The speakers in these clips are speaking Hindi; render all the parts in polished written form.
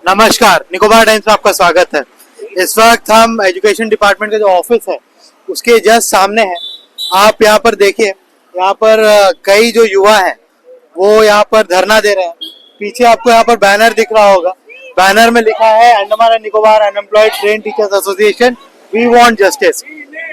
नमस्कार, निकोबार टाइम्स में आपका स्वागत है। इस वक्त हम एजुकेशन डिपार्टमेंट का जो ऑफिस है उसके जस्ट सामने है। आप यहाँ पर देखिए, यहाँ पर कई जो युवा हैं वो यहाँ पर धरना दे रहे हैं। पीछे आपको यहाँ पर बैनर दिख रहा होगा। बैनर में लिखा है Andaman and Nicobar unemployed train teachers association, we want justice.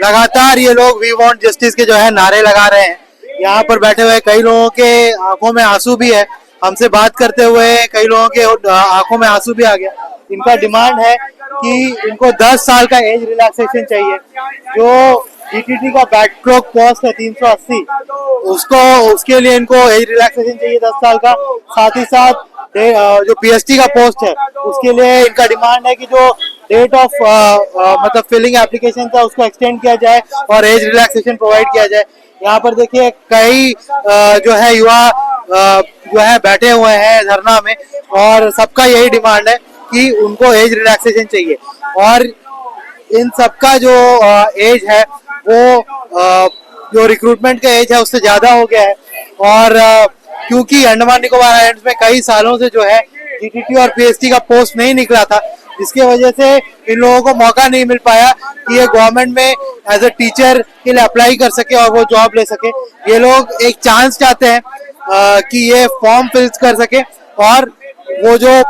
लगातार ये लोग वी वांट जस्टिस के जो है नारे लगा रहे हैं। यहाँ पर बैठे हुए कई लोगों के आंखों में आंसू भी है। हमसे बात करते हुए कई लोगों के आंखों में आंसू भी आ गया। इनका डिमांड है कि इनको 10 साल का एज रिलैक्सेशन चाहिए। जो जीटीटी का बैकलॉग पोस्ट है 380, उसके लिए इनको एज रिलैक्सेशन चाहिए 10 साल का। साथ ही साथ जो पीएसटी का पोस्ट है उसके लिए इनका डिमांड है कि जो डेट ऑफ मतलब फिलिंग एप्लीकेशन था उसको एक्सटेंड किया जाए और एज रिलैक्सेशन प्रोवाइड किया जाए। यहाँ पर देखिए कई जो है युवा जो है बैठे हुए हैं धरना में और सबका यही डिमांड है कि उनको एज रिलैक्सेशन चाहिए। और इन सबका जो एज है वो जो रिक्रूटमेंट का एज है उससे ज्यादा हो गया है। और क्योंकि अंडमान निकोबार आइलैंड्स में कई सालों से जो है जीटीटी और पीएसटी का पोस्ट नहीं निकला था, जिसकी वजह से इन लोगों को मौका नहीं मिल पाया कि ये गवर्नमेंट में एज ए टीचर के लिए अप्लाई कर सके और वो जॉब ले सके। ये लोग एक चांस चाहते हैं कि ये फॉर्म फिल कर सके और वो जो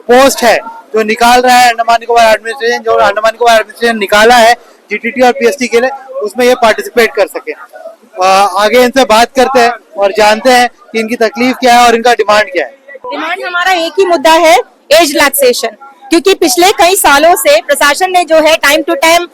पोस्ट है जो निकाल रहा है अंडमान निकोबार एडमिनिस्ट्रेशन, जो अंडमान निकोबार एडमिनिस्ट्रेशन निकाला है जीटीटी और पीएसटी के लिए, उसमें ये पार्टिसिपेट कर सके। आगे इनसे बात करते हैं और जानते हैं कि इनकी तकलीफ क्या है और इनका डिमांड क्या है। डिमांड हमारा एक ही मुद्दा है, एज रिलैक्सेशन। क्योंकि पिछले कई सालों से प्रशासन ने जो है टाइम टू टाइम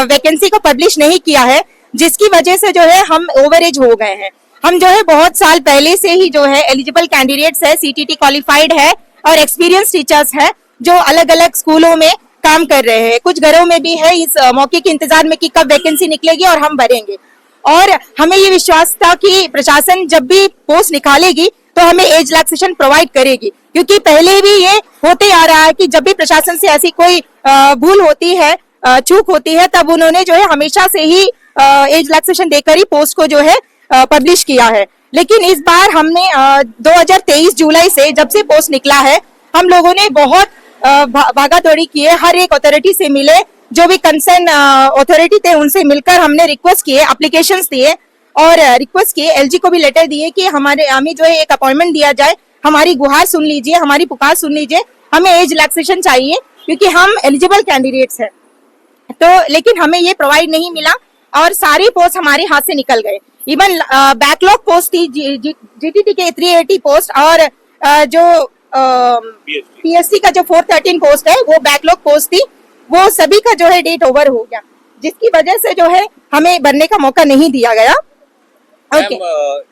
वैकेंसी को पब्लिश नहीं किया है, जिसकी वजह से जो है हम ओवर एज हो गए हैं। हम जो है बहुत साल पहले से ही जो है एलिजिबल कैंडिडेट्स है, सीटीटी क्वालिफाइड है और एक्सपीरियंस टीचर्स है जो अलग अलग स्कूलों में काम कर रहे हैं। कुछ घरों में भी है इस मौके के इंतजार में कि कब वैकेंसी निकलेगी और हम भरेंगे। और हमें ये विश्वास था कि प्रशासन जब भी पोस्ट निकालेगी तो हमें एज रिलैक्सेशन प्रोवाइड करेगी, क्योंकि पहले भी ये होते आ रहा है कि जब भी प्रशासन से ऐसी कोई भूल होती है, चूक होती है, तब उन्होंने जो है हमेशा से ही एज रिलैक्सेशन देकर ही पोस्ट को जो है पब्लिश किया है। लेकिन इस बार हमने 2023 जुलाई से जब से पोस्ट निकला है, हम लोगों ने बहुत भागा दौड़ी की है। हर एक अथॉरिटी से मिले, जो भी कंसर्न अथॉरिटी थे उनसे मिलकर हमने रिक्वेस्ट किए, एप्लीकेशंस दिए और रिक्वेस्ट किए, एलजी को भी लेटर दिए कि हमें जो है एक अपॉइंटमेंट दिया जाए, हमारी गुहार सुन लीजिए, हमारी पुकार सुन लीजिए, हमें एज रिलैक्सेशन चाहिए क्योंकि हम एलिजिबल कैंडिडेट्स हैं। तो लेकिन हमें ये प्रोवाइड नहीं मिला और सारी पोस्ट हमारे हाथ से निकल गए। इवन बैकलॉग पोस्ट थी जीटीटी के 380 पोस्ट और जो पीएससी का जो 413 पोस्ट है वो बैकलॉग पोस्ट थी, वो सभी का जो है डेट ओवर हो गया, जिसकी वजह से जो है हमें भरने का मौका नहीं दिया गया। मैम,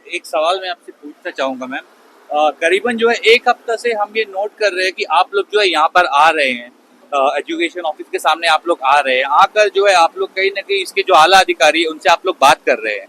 एक सवाल मैं आपसे पूछना चाहूंगा मैम। करीबन जो है एक हफ्ता से हम ये नोट कर रहे हैं कि आप लोग जो है यहाँ पर आ रहे हैं, एजुकेशन ऑफिस के सामने आप लोग आ रहे हैं, आकर जो है आप लोग कहीं ना कहीं इसके जो आला अधिकारी है उनसे आप लोग बात कर रहे हैं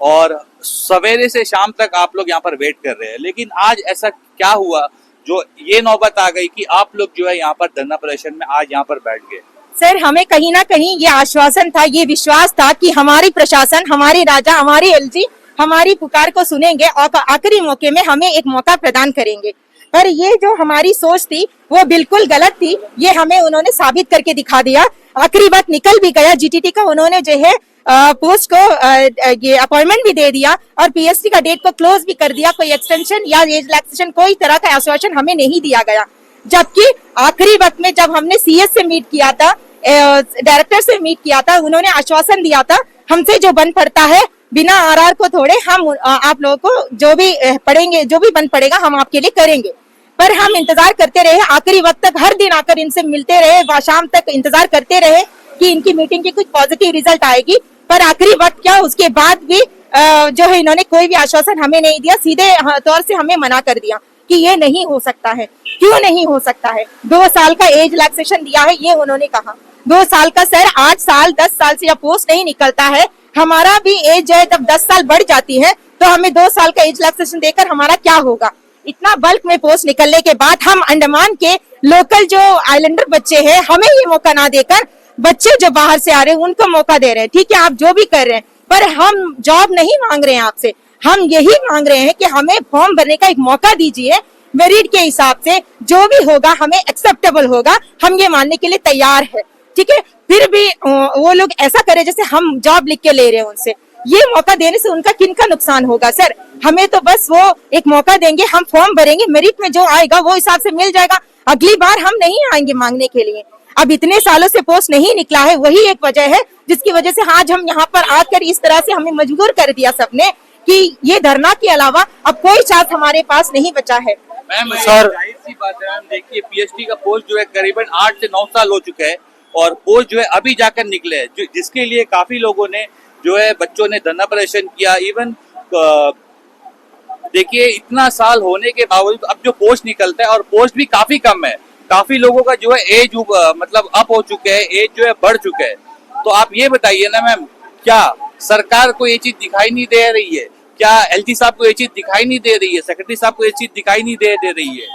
और सवेरे से शाम तक आप लोग यहाँ पर वेट कर रहे हैं। लेकिन आज ऐसा क्या हुआ जो ये नौबत आ गई कि आप लोग जो है यहाँ पर धरना प्रदर्शन में आज यहाँ पर बैठ गए? सर, हमें कहीं ना कहीं ये आश्वासन था, ये विश्वास था कि हमारी प्रशासन, हमारे राजा, हमारे एलजी हमारी पुकार को सुनेंगे और आखिरी मौके में हमें एक मौका प्रदान करेंगे। पर ये जो हमारी सोच थी वो बिल्कुल गलत थी। ये हमें उन्होंने साबित करके दिखा दिया। आखिरी बात निकल भी गया, जीटीटी का उन्होंने जो है पोस्ट को ये अपॉइंटमेंट भी दे दिया और पीएसटी का डेट को क्लोज भी कर दिया। कोई एक्सटेंशन या एज रिलैक्सेशन कोई तरह का आश्वासन हमें नहीं दिया गया। जबकि आखिरी वक्त में जब हमने सीएस से मीट किया था, डायरेक्टर से मीट किया था, उन्होंने आश्वासन दिया था हमसे जो बन पड़ता है बिना आरआर को थोड़े हम आप लोगों को जो भी पड़ेंगे, जो भी बन पड़ेगा हम आपके लिए करेंगे। पर हम इंतजार करते रहे, आखिरी वक्त तक हर दिन आकर इनसे मिलते रहे, शाम तक इंतजार करते रहे कि इनकी मीटिंग की कुछ पॉजिटिव रिजल्ट आएगी। पर आखिरी वक्त क्या, उसके बाद भी जो है इन्होंने कोई भी आश्वासन हमें नहीं दिया, सीधे तौर से हमें मना कर दिया कि ये नहीं हो सकता है। क्यों नहीं हो सकता है? 2 साल का एज रिलैक्सेशन दिया है, ये उन्होंने कहा 2 साल का। सर, 8 साल 10 साल से जब पोस्ट नहीं निकलता है, हमारा भी एज जो है जब 10 साल बढ़ जाती है तो हमें 2 साल का एज रिलैक्सेशन देकर हमारा क्या होगा? इतना बल्क में पोस्ट निकलने के बाद हम अंडमान के लोकल जो आइलैंडर बच्चे हैं, हमें ये मौका ना देकर बच्चे जो बाहर से आ रहे हैं उनको मौका दे रहे हैं। ठीक है, आप जो भी कर रहे हैं, पर हम जॉब नहीं मांग रहे हैं आपसे, हम यही मांग रहे हैं कि हमें फॉर्म भरने का एक मौका दीजिए। मेरिट के हिसाब से जो भी होगा हमें एक्सेप्टेबल होगा, हम ये मानने के लिए तैयार है। ठीक है, फिर भी वो लोग ऐसा करे जैसे हम जॉब लिख के ले रहे हैं उनसे, ये मौका देने से उनका किनका नुकसान होगा सर? हमें तो बस वो एक मौका देंगे, हम फॉर्म भरेंगे, मेरिट में जो आएगा वो हिसाब से मिल जाएगा, अगली बार हम नहीं आएंगे मांगने के लिए। अब इतने सालों से पोस्ट नहीं निकला है, वही एक वजह है जिसकी वजह से आज हम यहाँ पर आकर इस तरह से हमें मजबूर कर दिया सबने कि ये धरना के अलावा अब कोई चांस हमारे पास नहीं बचा है। मैम सर जाहिर सी बात है मैम, देखिए पीएचडी का पोस्ट जो है करीबन 8 से 9 साल हो चुका है और पोस्ट जो है अभी जाकर निकले है, जिसके लिए काफी लोगों ने जो है बच्चों ने धरना प्रदर्शन किया। इवन देखिए इतना साल होने के बावजूद अब जो पोस्ट निकलता है और पोस्ट भी काफी कम है, काफी लोगों का जो है एज मतलब अप हो चुके हैं, एज जो है बढ़ चुका है। तो आप ये बताइए ना मैम, क्या सरकार को ये चीज दिखाई नहीं दे रही है? क्या एलजी साहब को ये चीज दिखाई नहीं दे रही है? सेक्रेटरी साहब को ये चीज दिखाई नहीं दे रही है?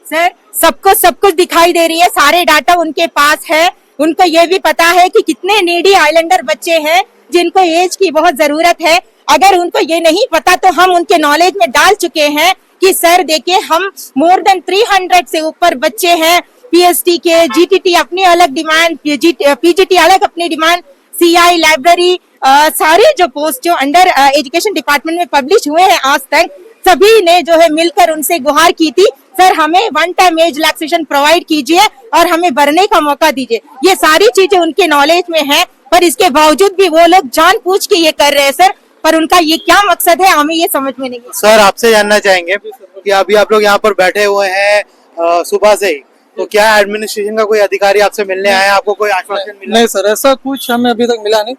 सर सबको सब कुछ दिखाई दे रही है, सारे डाटा उनके पास है, उनको ये भी पता है कि कितने नीडी आइलैंडर बच्चे हैं जिनको एज की बहुत जरूरत है। अगर उनको ये नहीं पता तो हम उनके नॉलेज में डाल चुके हैं कि सर देखिए हम मोर देन 300 से ऊपर बच्चे हैं, पीएचडी के, जीटीटी अपनी अलग डिमांड, पीजीटी अलग अपनी डिमांड, सीआई लाइब्रेरी, सारे जो पोस्ट जो अंडर एजुकेशन डिपार्टमेंट में पब्लिश हुए हैं आज तक, सभी ने जो है मिलकर उनसे गुहार की थी सर हमें one time age relaxation provide कीजिए और हमें भरने का मौका दीजिए। ये सारी चीजें उनके नॉलेज में है, पर इसके बावजूद भी वो लोग जानबूझ के ये कर रहे हैं सर, पर उनका ये क्या मकसद है हमें ये समझ में नहीं। सर आपसे जानना चाहेंगे कि अभी आप लोग यहाँ पर बैठे हुए हैं सुबह से ही, तो क्या एडमिनिस्ट्रेशन का कोई अधिकारी आपसे मिलने आया, आपको कोई आश्वासन मिला? नहीं सर, ऐसा कुछ हमें अभी तक मिला नहीं,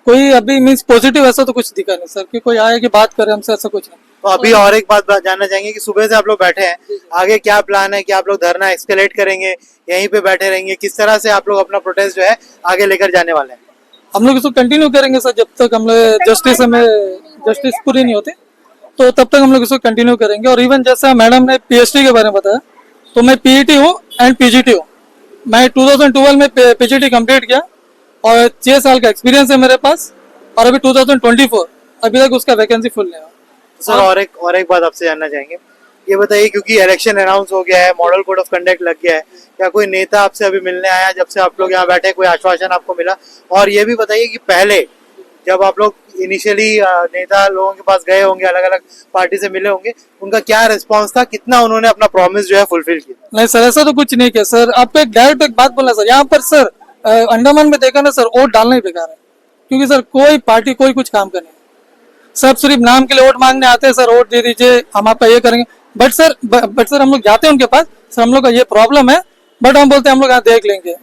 कोई अभी मीन्स पॉजिटिव ऐसा तो कुछ दिखा नहीं सर कि कोई आए कि बात करे हमसे, ऐसा कुछ नहीं। तो अभी और एक बात जानना चाहेंगे कि सुबह से आप लोग बैठे हैं, आगे क्या प्लान है? कि आप लोग धरना एक्सकेलेट करेंगे, यहीं पे बैठे रहेंगे, किस तरह से आप लोग अपना प्रोटेस्ट जो है आगे लेकर जाने वाले हैं? हम लोग इसको कंटिन्यू करेंगे सर, जब तक हम लोग जस्टिस पूरी नहीं होती तो तब तक हम लोग इसको कंटिन्यू करेंगे। और इवन जैसा मैडम ने पीएचडी के बारे में बताया, तो मैं पीईटी हूँ एंड पीजीटी हूँ। मैं 2012 में पीजीटी कंप्लीट किया और 6 साल का एक्सपीरियंस है मेरे पास, और अभी 2024 अभी तक उसका वैकेंसी फुल नहीं हुआ। सर और एक बात आपसे जानना चाहेंगे, ये बताइए क्योंकि इलेक्शन अनाउंस हो गया है, मॉडल कोड ऑफ कंडक्ट लग गया है, क्या कोई नेता आपसे अभी मिलने आया जब से आप लोग यहाँ बैठे, कोई आश्वासन आपको मिला? और ये भी बताइए कि पहले जब आप लोग इनिशियली नेता लोगों के पास गए होंगे, अलग अलग पार्टी से मिले होंगे, उनका क्या रिस्पॉन्स था, कितना उन्होंने अपना प्रॉमिस जो है फुलफिल किया? नहीं सर, ऐसा तो कुछ नहीं किया सर। आपको एक डायरेक्ट एक बात बोला सर, यहाँ पर सर अंडमान में देखा ना सर, वोट डालना ही बेकार है, क्योंकि सर कोई पार्टी कोई कुछ काम करनी, सब सिर्फ नाम के लिए वोट मांगने आते हैं सर, वोट दे दीजिए हम आपका ये करेंगे। बट सर हम लोग जाते हैं उनके पास, सर हम लोग का ये प्रॉब्लम है, बट हम बोलते हैं हम लोग यहाँ देख लेंगे,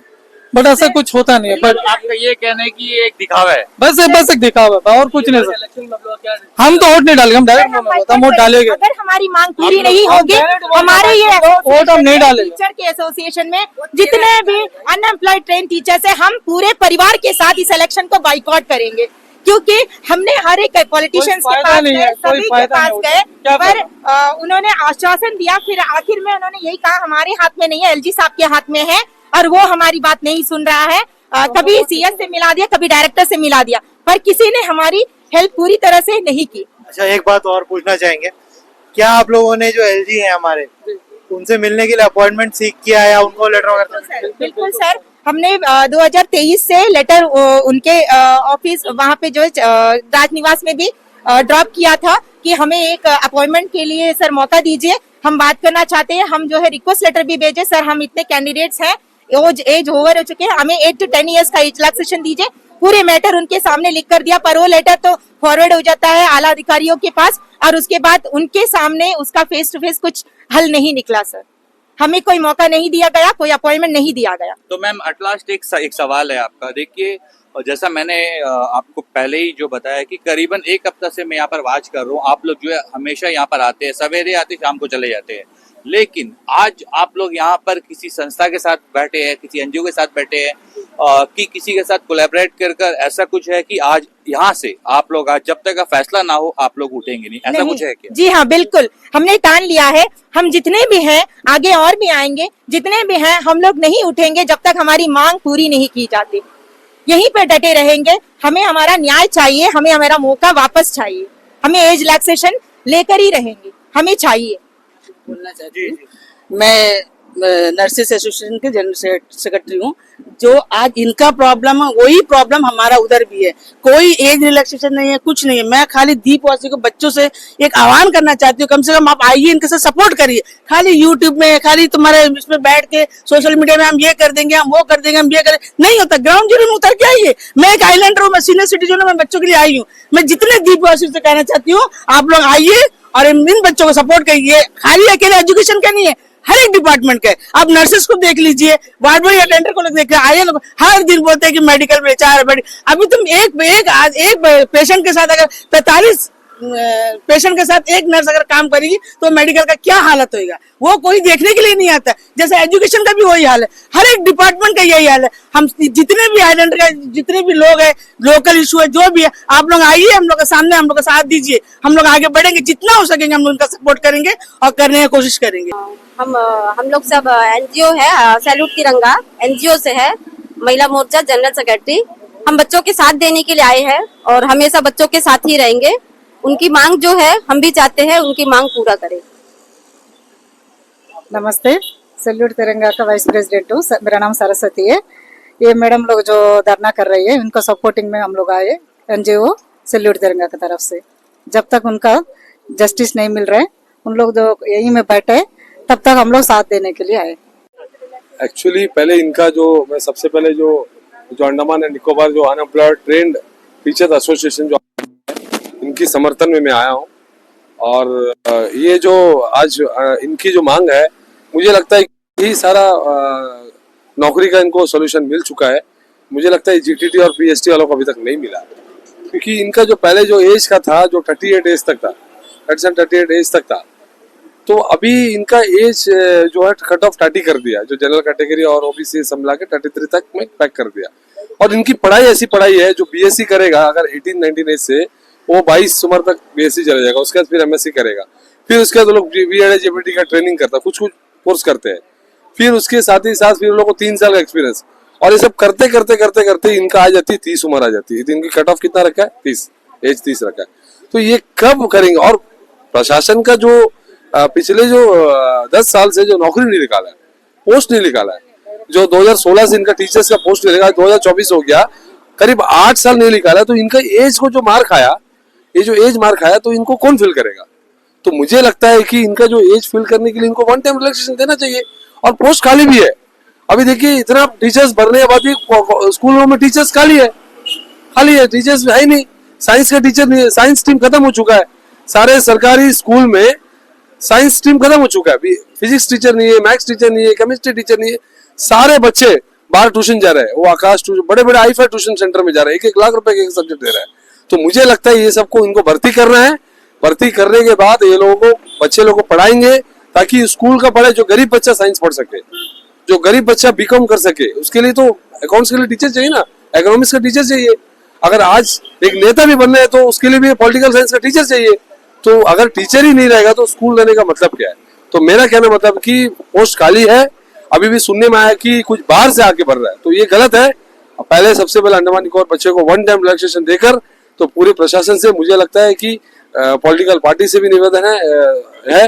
बट ऐसा कुछ होता नहीं है। बट आपका ये कहना है कि ये एक दिखावा है? बस एक दिखावा है और कुछ नहीं सर। हम तो वोट नहीं डालेंगे, हम डायरेक्ट हम वोट डालेंगे। अगर हमारी मांग पूरी नहीं होगी, हमारे ये वोट हम नहीं डालेंगे। टीचर के एसोसिएशन में जितने भी अनएम्प्लॉयड ट्रेन टीचर्स है, हम पूरे परिवार के साथ इस इलेक्शन को बाइकआउट करेंगे, क्योंकि हमने हर एक पॉलिटिशियंस के पास गए, सभी के पास गए, पर उन्होंने आश्वासन दिया, फिर आखिर में उन्होंने यही कहा हमारे हाथ में नहीं है, एलजी साहब के हाथ में है, और वो हमारी बात नहीं सुन रहा है। कभी सीएस से मिला दिया, कभी डायरेक्टर से मिला दिया, पर किसी ने हमारी हेल्प पूरी तरह से नहीं की। अच्छा, एक बात और पूछना चाहेंगे, क्या आप लोगों ने जो एलजी है हमारे, उनसे मिलने के लिए अपॉइंटमेंट सीख किया है या उनको लेटर वगैरह? बिल्कुल सर, हमने 2023 से लेटर उनके ऑफिस वहाँ पे जो राजनिवास में भी ड्रॉप किया था कि हमें एक अपॉइंटमेंट के लिए सर मौका दीजिए, हम बात करना चाहते हैं। हम जो है रिक्वेस्ट लेटर भी भेजे, सर हम इतने कैंडिडेट्स हैं, एज ओवर हो चुके हैं, हमें 8 to 10 years का एज रिलैक्सेशन दीजिए, पूरे मैटर उनके सामने लिख कर दिया, पर वो लेटर तो फॉरवर्ड हो जाता है आला अधिकारियों के पास, और उसके बाद उनके सामने उसका फेस टू फेस कुछ हल नहीं निकला सर। हमें कोई मौका नहीं दिया गया, कोई अपॉइंटमेंट नहीं दिया गया। तो मैम एट लास्ट एक सवाल है आपका, देखिए और जैसा मैंने आपको पहले ही जो बताया कि करीबन 1 हफ्ता से मैं यहाँ पर वाच कर रहा हूँ, आप लोग जो है हमेशा यहाँ पर आते हैं, सवेरे आते शाम को चले जाते हैं, लेकिन आज आप लोग यहाँ पर किसी संस्था के साथ बैठे हैं, किसी एनजीओ के साथ बैठे हैं, कि किसी के साथ कोलैबोरेट कर ऐसा कुछ है कि आज यहाँ से आप लोग आज जब तक का फैसला ना हो आप लोग उठेंगे नहीं, ऐसा कुछ है क्या? जी हाँ बिल्कुल, हमने ठान लिया है, हम जितने भी हैं आगे और भी आएंगे, जितने भी हैं हम लोग नहीं उठेंगे जब तक हमारी मांग पूरी नहीं की जाती, यहीं पे डटे रहेंगे। हमें हमारा न्याय चाहिए, हमें हमारा मौका वापस चाहिए, हमें एज रिलैक्सेशन लेकर ही रहेंगे, हमें चाहिए। बोलना चाहती हूँ। मैं नर्सेस एसोसिएशन के जनरल सेक्रेटरी हूँ। जो आज इनका प्रॉब्लम है वही प्रॉब्लम हमारा उधर भी है। कोई एज रिलैक्सेशन नहीं है, कुछ नहीं है। मैं खाली दीपवासी को बच्चों से एक आह्वान करना चाहती हूँ, कम से कम आप आइए, इनके साथ सपोर्ट करिए। खाली यूट्यूब में, खाली तुम्हारे इसमें बैठ के सोशल मीडिया में हम ये कर देंगे, हम वो कर देंगे, हम ये करें, नहीं होता। ग्राउंड जीरो में उतर के आइए। मैं एक आइलैंडर हूँ, मैं सीनियर सिटीजन हूँ, मैं बच्चों के लिए आई हूँ। मैं जितने दीपवासियों से कहना चाहती हूँ, आप लोग आइए और इन बच्चों को सपोर्ट करिए। खाली अकेले एजुकेशन का नहीं है, हर एक डिपार्टमेंट के। आप नर्सेस को देख लीजिए, वार्ड बॉय अटेंडर को देख आइए। हर दिन बोलते हैं कि मेडिकल में 4 बेड। अभी तुम एक पेशेंट के साथ अगर 45 पेशेंट के साथ एक नर्स अगर काम करेगी तो मेडिकल का क्या हालत होगा, वो कोई देखने के लिए नहीं आता। जैसे एजुकेशन का भी वही हाल है, हर एक डिपार्टमेंट का यही हाल है। हम जितने भी आइलैंड का जितने भी लोग हैं, लोकल इशू है, जो भी है, आप लोग आइए, हम लोग के सामने, हम लोग का साथ दीजिए। हम लोग आगे बढ़ेंगे, जितना हो सकेंगे हम उनका सपोर्ट करेंगे और करने की कोशिश करेंगे। हम लोग सब एनजीओ है, सैल्यूट तिरंगा एनजीओ से है, महिला मोर्चा जनरल सेक्रेटरी। हम बच्चों के साथ देने के लिए आए हैं और हमेशा बच्चों के साथ ही रहेंगे। उनकी मांग जो है, हम भी चाहते हैं उनकी मांग पूरा करें। नमस्ते, सैल्यूट तिरंगा का वाइस प्रेसिडेंट हूँ। मेरा नाम सरस्वती है। ये मैडम लोग जो धरना कर रही है, उनको सपोर्टिंग में हम लोग आए एनजीओ सैल्यूट तिरंगा की तरफ से। जब तक उनका जस्टिस नहीं मिल रहा है, उन लोग जो यहीं में बैठे, तब तक हम लोग साथ देने के लिए आए। एक्चुअली पहले इनका मैं सबसे पहले जो अंडमान एंड निकोबार जो अनएम्प्लॉयड ट्रेंड टीचर्स एसोसिएशन जो इनकी समर्थन में मैं आया हूँ। और ये जो आज इनकी जो मांग है, मुझे लगता है यही सारा नौकरी का इनको सॉल्यूशन मिल चुका है। मुझे लगता है जीटीटी और पीएसटी वालों को अभी तक नहीं मिला, क्योंकि इनका जो पहले जो एज का था, जो 38 एज तक था, 38 एज तक था, तो अभी इनका एज जो है कट ऑफ 30 कर दिया। जो जनरल कैटेगरी और ओबीसी सब मिला के 33 तक में पैक कर दिया। और इनकी पढ़ाई ऐसी पढ़ाई है, जो बीएससी करेगा अगर 18-19 एज से, वो 22 उम्र तक बीएससी चला जाएगा। उसके बाद फिर एमएससी करेगा, फिर उसके बाद लोग बीएड जेबीटी का ट्रेनिंग करता है, कुछ कोर्स करते हैं। फिर उसके साथ ही साथ फिर लोगों को 3 साल का एक्सपीरियंस, और ये सब करते करते करते करते इनका आ जाती है 30 उम्र आ जाती है। इनकी कट ऑफ कितना रखा है? 30 एज 30 रखा है। तो ये कब करेंगे? और प्रशासन का जो पिछले जो 10 साल से जो नौकरी नहीं निकाला है, पोस्ट नहीं निकाला है, जो 2016 से इनका टीचर्स का पोस्ट नहीं निकाला, 2024 हो गया, करीब 8 साल नहीं निकाला। तो इनका एज को जो मार खाया, ये जो एज मार खाया, तो इनको कौन फिल करेगा? तो मुझे लगता है कि इनका जो एज फिल करने के लिए इनको 1 टाइम रिलैक्सेशन देना चाहिए। और पोस्ट खाली भी है। अभी देखिए, इतना टीचर्स भरने के बाद भी स्कूलों में टीचर्स खाली है, टीचर्स है ही नहीं। साइंस का टीचर नहीं है, साइंस टीम खत्म हो चुका है। सारे सरकारी स्कूल में साइंस टीम खत्म हो चुका है। फिजिक्स टीचर नहीं है, मैथ्स टीचर नहीं है, केमिस्ट्री टीचर नहीं है। सारे बच्चे बाहर ट्यूशन जा रहे हैं। वो आकाश ट्यूशन, बड़े बड़े हाई-फाई ट्यूशन सेंटर में जा रहे हैं, 1-1 लाख रुपए के सब्जेक्ट दे रहा है। तो मुझे लगता है ये सबको इनको भर्ती करना है। भर्ती करने के बाद ये लोगों को, बच्चे लोगों को पढ़ाएंगे, ताकि स्कूल का पढ़े, जो गरीब बच्चा साइंस पढ़ सके, जो गरीब बच्चा बीकॉम कर सके। उसके लिए तो अकाउंट्स के लिए टीचर चाहिए ना, इकोनॉमिक्स का टीचर चाहिए। अगर आज एक नेता भी बनना है तो उसके लिए भी पॉलिटिकल साइंस का टीचर चाहिए। तो अगर टीचर ही नहीं रहेगा तो स्कूल रहने का मतलब क्या है? तो मेरा कहना मतलब कि पोस्ट खाली है। अभी भी सुनने में आया कि कुछ बाहर से आके भर रहा है, तो ये गलत है। पहले सबसे पहले अंडमान निकोबार बच्चे को 1 टाइम रिलैक्सेशन देकर, तो पूरे प्रशासन से मुझे लगता है कि पॉलिटिकल पार्टी से भी निवेदन है।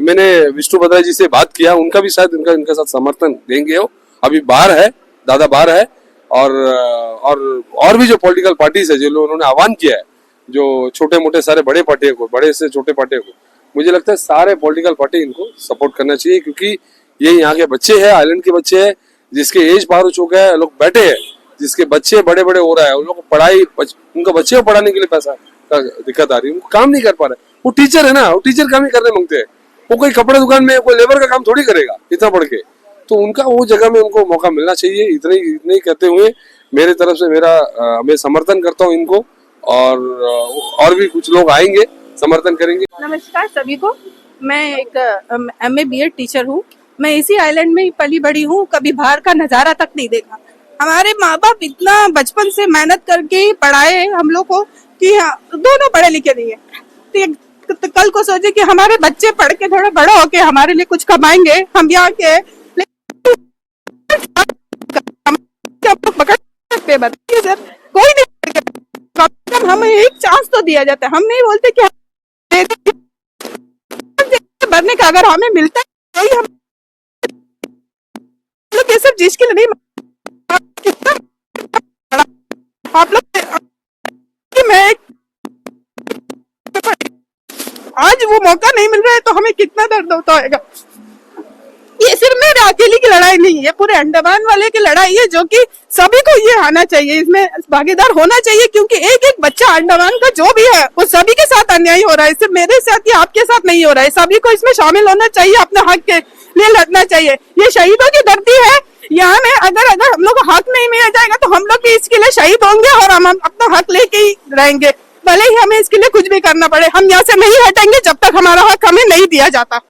मैंने विष्णु बद्रा जी से बात किया, उनका भी शायद इनका साथ समर्थन देंगे। वो अभी बाहर है, दादा बाहर है। और भी जो पॉलिटिकल पार्टीज है, जो उन्होंने आह्वान किया है, जो छोटे मोटे सारे बड़े पार्टियों को, बड़े से छोटे पार्टियों को, मुझे लगता है सारे पॉलिटिकल पार्टी इनको सपोर्ट करना चाहिए। क्योंकि ये यहाँ के बच्चे हैं, आइलैंड के बच्चे हैं, जिसके एज पार हो चुका है, लोग बैठे हैं, जिसके बच्चे बड़े बड़े हो रहा है, उन लोगों को पढ़ाई, उनका बच्चे को पढ़ाने के लिए पैसा का दिक्कत आ रही है, उनको काम नहीं कर पा रहे। वो टीचर है ना, वो टीचर काम ही करने मांगते हैं। वो कोई कपड़े दुकान में कोई लेबर का काम थोड़ी करेगा इतना पढ़ के। तो उनका वो जगह में उनको मौका मिलना चाहिए। इतने ही कहते हुए मेरे तरफ से मैं समर्थन करता हूँ इनको। और भी कुछ लोग आएंगे, समर्थन करेंगे। नमस्कार सभी को। मैं एक MA BEd टीचर हूँ। मैं इसी आइलैंड में ही पली बड़ी हूँ, कभी बाहर का नजारा तक नहीं देखा। हमारे माँ बाप इतना बचपन से मेहनत करके पढ़ाए हम लोग को कि दोनों पढ़े लिखे नहीं है। तो कल को सोचे कि हमारे बच्चे पढ़ के थोड़ा बड़ा होके हमारे लिए कुछ कमाएंगे, हम यहाँ के पकड़ सकते, बताइए सर, कोई नहीं। कम से कम हमें एक चांस तो दिया जाता है। हम नहीं बोलते कि भरने का अगर हमें मिलता है वही हम लोग ये सब चीज के लिए नहीं कितना बड़ा आप लोग कि मैं आज वो मौका नहीं मिल रहा है तो हमें कितना दर्द होता होगा। ये सिर्फ मेरे अकेली की लड़ाई नहीं है, पूरे अंडमान वाले की लड़ाई है, जो कि सभी को ये आना चाहिए, इसमें भागीदार होना चाहिए, क्योंकि एक एक बच्चा अंडमान का जो भी है वो सभी के साथ अन्याय हो रहा है, सिर्फ मेरे साथ या आपके साथ नहीं हो रहा है, सभी को इसमें शामिल होना चाहिए, अपने हक के लिए लड़ना चाहिए। ये शहीदों की धरती है, यहाँ में अगर हम लोग को हक नहीं मिल जाएगा तो हम लोग भी इसके लिए शहीद होंगे और हम अपना हक लेके ही रहेंगे, भले ही हमें इसके लिए कुछ भी करना पड़े। हम यहाँ से नहीं हटेंगे जब तक हमारा हक हमें नहीं दिया जाता।